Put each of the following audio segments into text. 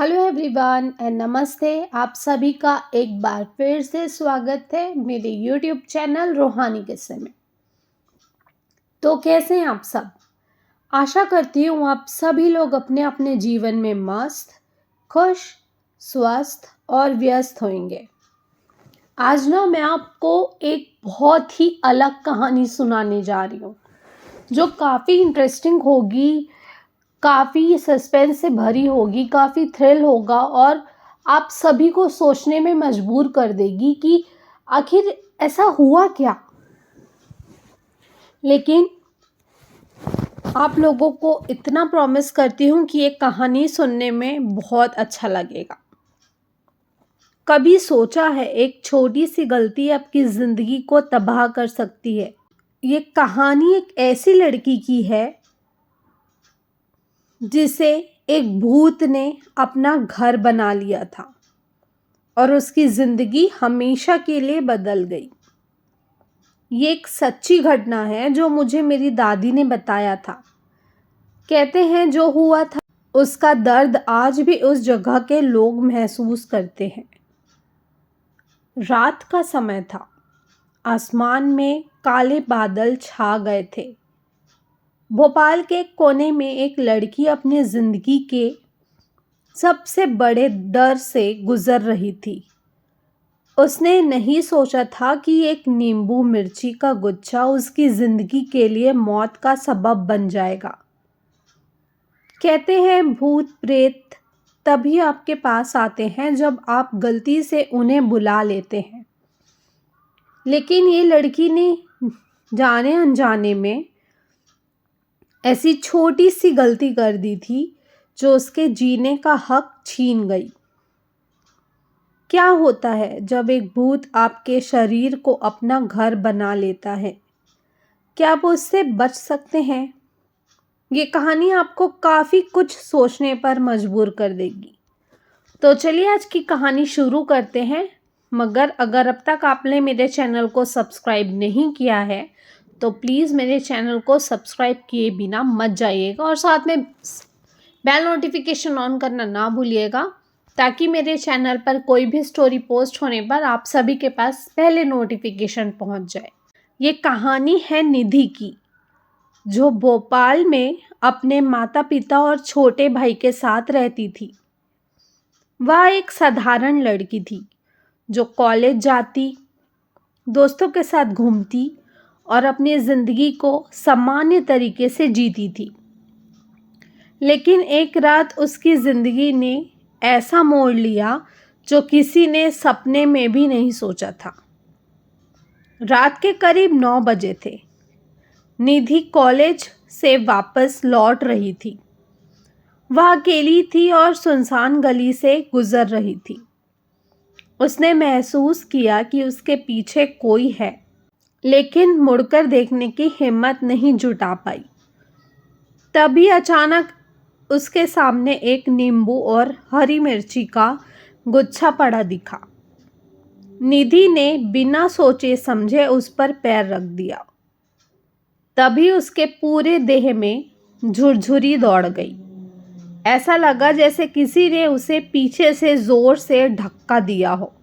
Hello everyone and नमस्ते। आप सभी का एक बार फिर से स्वागत है मेरे यूट्यूब चैनल रूहानी किस्से में। तो कैसे हैं आप सब? आशा करती हूँ आप सभी लोग अपने अपने जीवन में मस्त, खुश, स्वस्थ और व्यस्त होंगे। आज मैं आपको एक बहुत ही अलग कहानी सुनाने जा रही हूँ जो काफ़ी इंटरेस्टिंग होगी, काफ़ी सस्पेंस से भरी होगी, काफ़ी थ्रिल होगा और आप सभी को सोचने में मजबूर कर देगी कि आखिर ऐसा हुआ क्या। लेकिन आप लोगों को इतना प्रॉमिस करती हूँ कि ये कहानी सुनने में बहुत अच्छा लगेगा। कभी सोचा है एक छोटी सी गलती आपकी ज़िंदगी को तबाह कर सकती है? ये कहानी एक ऐसी लड़की की है जिसे एक भूत ने अपना घर बना लिया था और उसकी ज़िंदगी हमेशा के लिए बदल गई। ये एक सच्ची घटना है जो मुझे मेरी दादी ने बताया था। कहते हैं जो हुआ था उसका दर्द आज भी उस जगह के लोग महसूस करते हैं। रात का समय था, आसमान में काले बादल छा गए थे। भोपाल के कोने में एक लड़की अपनी ज़िंदगी के सबसे बड़े डर से गुजर रही थी। उसने नहीं सोचा था कि एक नींबू मिर्ची का गुच्छा उसकी ज़िंदगी के लिए मौत का सबब बन जाएगा। कहते हैं भूत प्रेत तभी आपके पास आते हैं जब आप गलती से उन्हें बुला लेते हैं। लेकिन ये लड़की ने जाने अनजाने में ऐसी छोटी सी गलती कर दी थी जो उसके जीने का हक छीन गई। क्या होता है जब एक भूत आपके शरीर को अपना घर बना लेता है? क्या आप उससे बच सकते हैं? ये कहानी आपको काफ़ी कुछ सोचने पर मजबूर कर देगी। तो चलिए आज की कहानी शुरू करते हैं। मगर अगर अब तक आपने मेरे चैनल को सब्सक्राइब नहीं किया है तो प्लीज़ मेरे चैनल को सब्सक्राइब किए बिना मत जाइएगा और साथ में बेल नोटिफिकेशन ऑन करना ना भूलिएगा ताकि मेरे चैनल पर कोई भी स्टोरी पोस्ट होने पर आप सभी के पास पहले नोटिफिकेशन पहुंच जाए। ये कहानी है निधि की, जो भोपाल में अपने माता पिता और छोटे भाई के साथ रहती थी। वह एक साधारण लड़की थी जो कॉलेज जाती, दोस्तों के साथ घूमती और अपनी ज़िंदगी को सामान्य तरीके से जीती थी। लेकिन एक रात उसकी ज़िंदगी ने ऐसा मोड़ लिया जो किसी ने सपने में भी नहीं सोचा था। रात के करीब 9 बजे थे। निधि कॉलेज से वापस लौट रही थी। वह अकेली थी और सुनसान गली से गुजर रही थी। उसने महसूस किया कि उसके पीछे कोई है, लेकिन मुड़कर देखने की हिम्मत नहीं जुटा पाई। तभी अचानक उसके सामने एक नींबू और हरी मिर्ची का गुच्छा पड़ा दिखा। निधि ने बिना सोचे समझे उस पर पैर रख दिया। तभी उसके पूरे देह में झुरझुरी दौड़ गई। ऐसा लगा जैसे किसी ने उसे पीछे से जोर से धक्का दिया हो।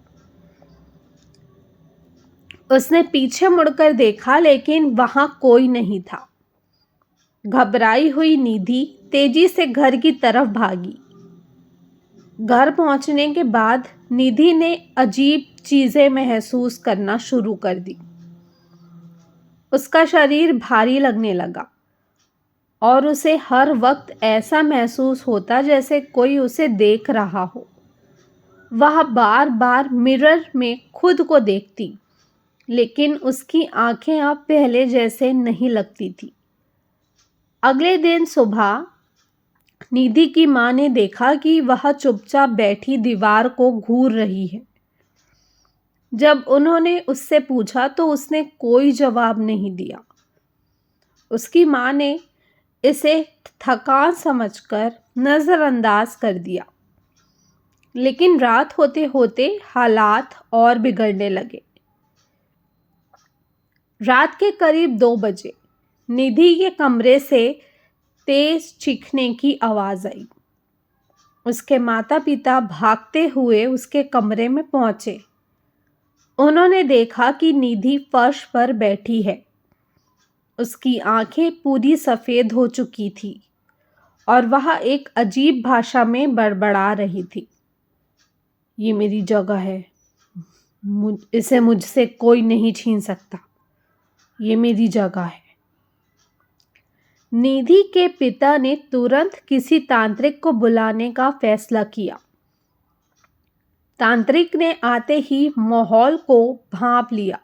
उसने पीछे मुड़कर देखा लेकिन वहां कोई नहीं था। घबराई हुई निधि तेजी से घर की तरफ भागी। घर पहुंचने के बाद निधि ने अजीब चीजें महसूस करना शुरू कर दी। उसका शरीर भारी लगने लगा और उसे हर वक्त ऐसा महसूस होता जैसे कोई उसे देख रहा हो। वह बार बार मिरर में खुद को देखती, लेकिन उसकी आंखें अब पहले जैसे नहीं लगती थी। अगले दिन सुबह निधि की मां ने देखा कि वह चुपचाप बैठी दीवार को घूर रही है। जब उन्होंने उससे पूछा तो उसने कोई जवाब नहीं दिया। उसकी मां ने इसे थकान समझकर नज़रअंदाज कर दिया। लेकिन रात होते होते हालात और बिगड़ने लगे। रात के करीब 2 बजे निधि के कमरे से तेज चीखने की आवाज़ आई। उसके माता पिता भागते हुए उसके कमरे में पहुंचे। उन्होंने देखा कि निधि फर्श पर बैठी है। उसकी आंखें पूरी सफ़ेद हो चुकी थी और वह एक अजीब भाषा में बड़बड़ा रही थी। ये मेरी जगह है, इसे मुझसे कोई नहीं छीन सकता। ये मेरी जगह है। निधि के पिता ने तुरंत किसी तांत्रिक को बुलाने का फैसला किया। तांत्रिक ने आते ही माहौल को भांप लिया।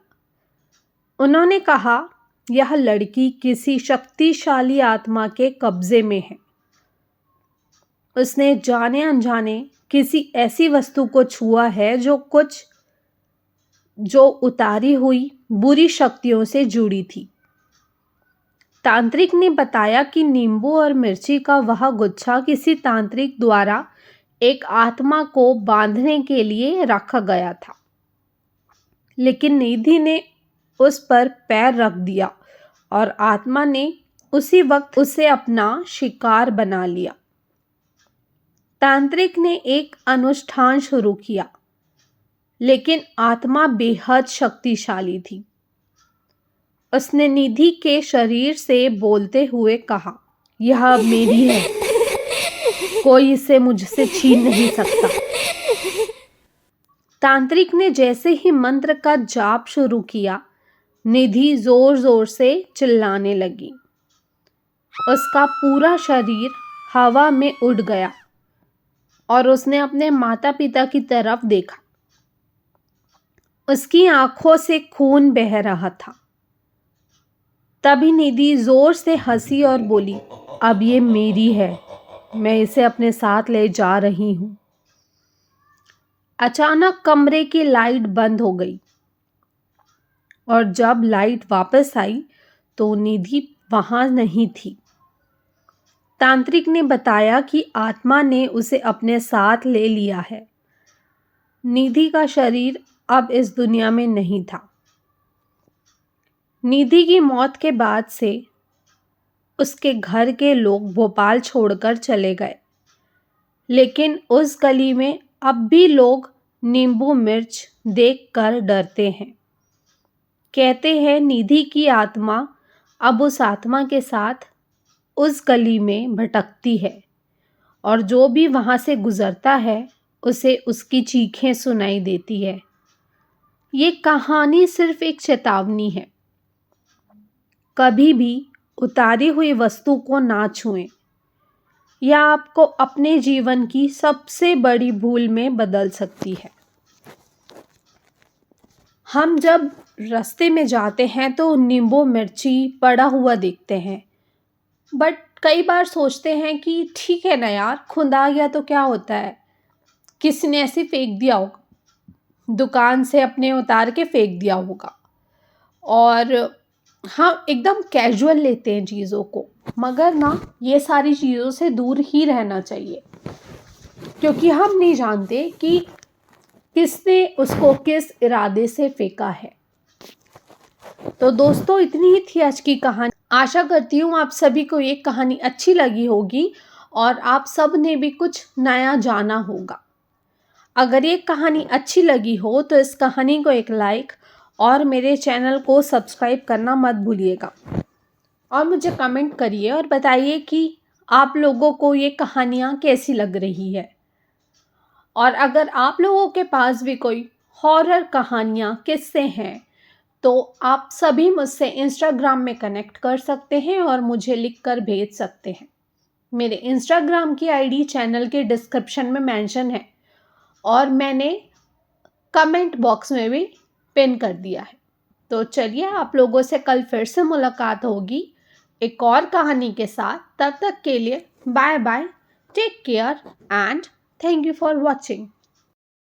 उन्होंने कहा, यह लड़की किसी शक्तिशाली आत्मा के कब्जे में है। उसने जाने अनजाने किसी ऐसी वस्तु को छुआ है जो उतारी हुई बुरी शक्तियों से जुड़ी थी। तांत्रिक ने बताया कि नींबू और मिर्ची का वह गुच्छा किसी तांत्रिक द्वारा एक आत्मा को बांधने के लिए रखा गया था, लेकिन निधि ने उस पर पैर रख दिया और आत्मा ने उसी वक्त उसे अपना शिकार बना लिया। तांत्रिक ने एक अनुष्ठान शुरू किया, लेकिन आत्मा बेहद शक्तिशाली थी। उसने निधि के शरीर से बोलते हुए कहा, यह मेरी है, कोई इसे मुझसे छीन नहीं सकता। तांत्रिक ने जैसे ही मंत्र का जाप शुरू किया, निधि जोर जोर से चिल्लाने लगी। उसका पूरा शरीर हवा में उड़ गया और उसने अपने माता पिता की तरफ देखा। उसकी आंखों से खून बह रहा था। तभी निधि जोर से हंसी और बोली, अब ये मेरी है, मैं इसे अपने साथ ले जा रही हूं। अचानक कमरे की लाइट बंद हो गई और जब लाइट वापस आई तो निधि वहां नहीं थी। तांत्रिक ने बताया कि आत्मा ने उसे अपने साथ ले लिया है। निधि का शरीर अब इस दुनिया में नहीं था। निधि की मौत के बाद से उसके घर के लोग भोपाल छोड़कर चले गए, लेकिन उस गली में अब भी लोग नींबू मिर्च देखकर डरते हैं। कहते हैं निधि की आत्मा अब उस आत्मा के साथ उस गली में भटकती है और जो भी वहां से गुजरता है उसे उसकी चीखें सुनाई देती है। ये कहानी सिर्फ एक चेतावनी है। कभी भी उतारी हुई वस्तु को ना छुएं, यह आपको अपने जीवन की सबसे बड़ी भूल में बदल सकती है। हम जब रास्ते में जाते हैं तो नींबू मिर्ची पड़ा हुआ देखते हैं, बट कई बार सोचते हैं कि ठीक है ना यार, खुद आ गया तो क्या होता है, किसी ने ऐसे फेंक दिया होगा, दुकान से अपने उतार के फेंक दिया होगा। और हम एकदम कैजुअल लेते हैं चीज़ों को, मगर ना ये सारी चीज़ों से दूर ही रहना चाहिए, क्योंकि हम नहीं जानते कि किसने उसको किस इरादे से फेंका है। तो दोस्तों, इतनी ही थी आज की कहानी। आशा करती हूँ आप सभी को ये कहानी अच्छी लगी होगी और आप सब ने भी कुछ नया जाना होगा। अगर ये कहानी अच्छी लगी हो तो इस कहानी को एक लाइक और मेरे चैनल को सब्सक्राइब करना मत भूलिएगा। और मुझे कमेंट करिए और बताइए कि आप लोगों को ये कहानियाँ कैसी लग रही है। और अगर आप लोगों के पास भी कोई हॉरर कहानियाँ, किस्से हैं, तो आप सभी मुझसे इंस्टाग्राम में कनेक्ट कर सकते हैं और मुझे लिखकर भेज सकते हैं। मेरे इंस्टाग्राम की आईडी चैनल के डिस्क्रिप्शन में मेंशन है और मैंने कमेंट बॉक्स में भी पिन कर दिया है। तो चलिए, आप लोगों से कल फिर से मुलाकात होगी एक और कहानी के साथ। तब तक के लिए bye bye, take care and thank you for watching.